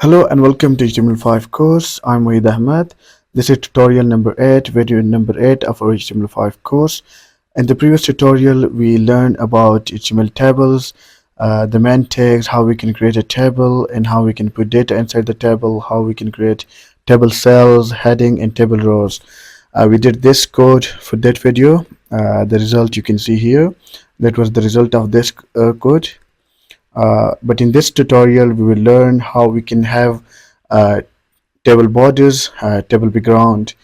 Hello and welcome to HTML5 course. I'm Wahid Ahmed. This is tutorial number 8, video number 8 of our HTML5 course. In the previous tutorial, we learned about HTML tables, the main tags, how we can create a table and how we can put data inside the table, how we can create table cells, heading and table rows. We did this code for that video. The result you can see here. That was the result of this code. But in this tutorial we will learn how we can have table borders, table background,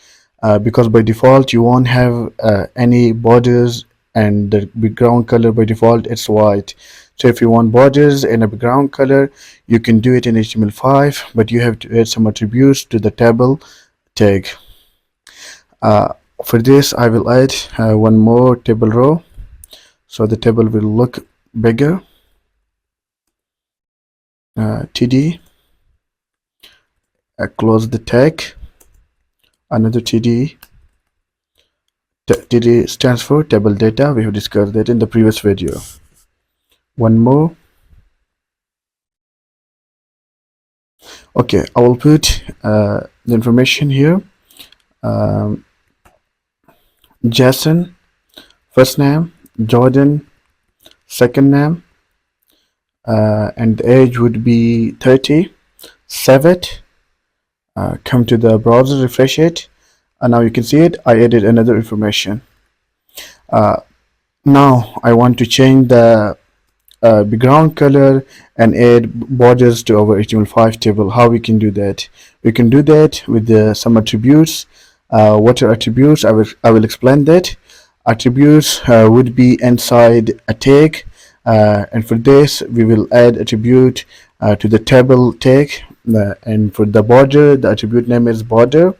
because by default you won't have any borders and the background color by default it's white. So if you want borders and a background color, you can do it in HTML5, but you have to add some attributes to the table tag. For this I will add one more table row, so the table will look bigger. TD, close the tag, another TD. TD stands for table data. We have discussed that in the previous video. One more. Okay, I will put the information here. Jason, first name, Jordan, second name, and the age would be 30. Save it. Come to the browser, refresh it, and now you can see it. I added another information. Now I want to change the background color and add borders to our HTML5 table. How we can do that? We can do that with some attributes. What are attributes? I will explain that. Attributes would be inside a tag, and for this we will add attribute to the table tag, and for the border, the attribute name is border.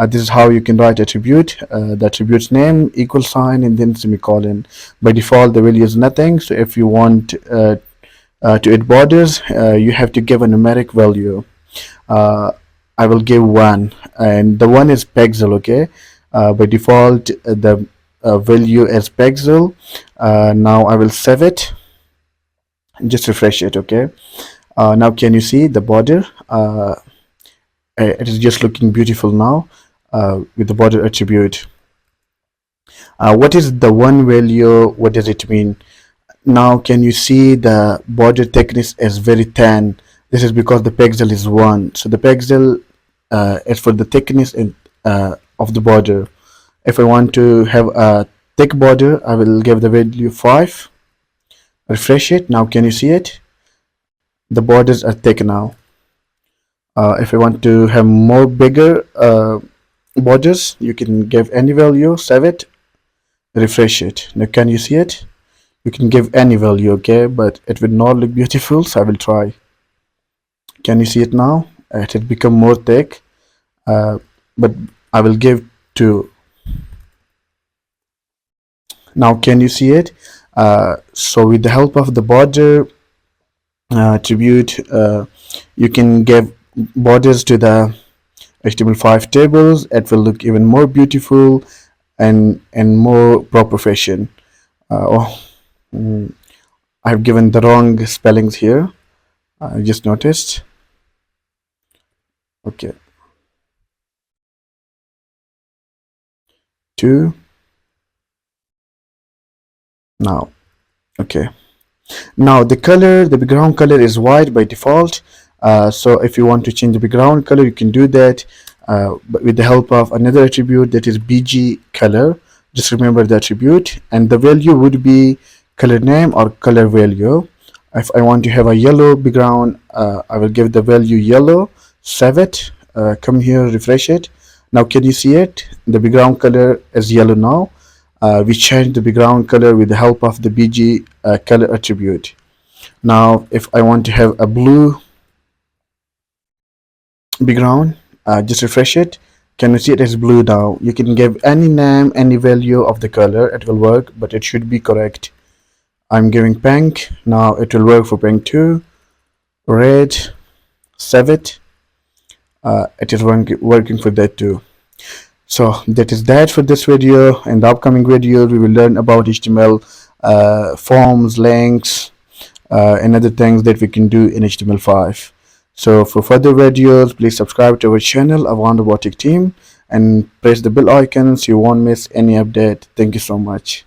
This is how you can write attribute. The attribute's name, equal sign, and then semicolon. By default the value is nothing, so if you want to add borders, you have to give a numeric value. I will give 1, and the 1 is pixel. Okay, by default the value is pixel. Now I will save it, just refresh it. Okay, now can you see the border? It is just looking beautiful now with the border attribute. What is the 1 value? What does it mean? Now can you see the border thickness is very thin? This is because the pixel is 1, so the pixel is for the thickness of the border. If I want to have a thick border, I will give the value 5. Refresh it. Now can you see it? The borders are thick now. If I want to have more bigger borders, you can give any value. Save it, refresh it. Now can you see it? You can give any value, okay, but it will not look beautiful, so I will try. Can you see it now? It has become more thick, but I will give 2. Now can you see it? So with the help of the border attribute, you can give borders to the HTML5 tables. It will look even more beautiful and more proper fashion. I have given the wrong spellings here. I just noticed. Okay, 2 now. Okay, now the color, the background color is white by default. So if you want to change the background color, you can do that, but with the help of another attribute, that is bg color. Just remember the attribute, and the value would be color name or color value. If I want to have a yellow background, I will give the value yellow. Save it, come here, refresh it. Now can you see it? The background color is yellow now. We changed the background color with the help of the bg color attribute. Now if I want to have a blue background, just refresh it. Can you see it is blue now? You can give any name, any value of the color, it will work, but it should be correct. I'm giving pink. Now it will work for pink too. Red, save it. It is working for that too. So that is that for this video. In the upcoming video we will learn about HTML forms, links, and other things that we can do in HTML5. So for further videos, please subscribe to our channel, Avant Robotic Team, and press the bell icon so you won't miss any update. Thank you so much.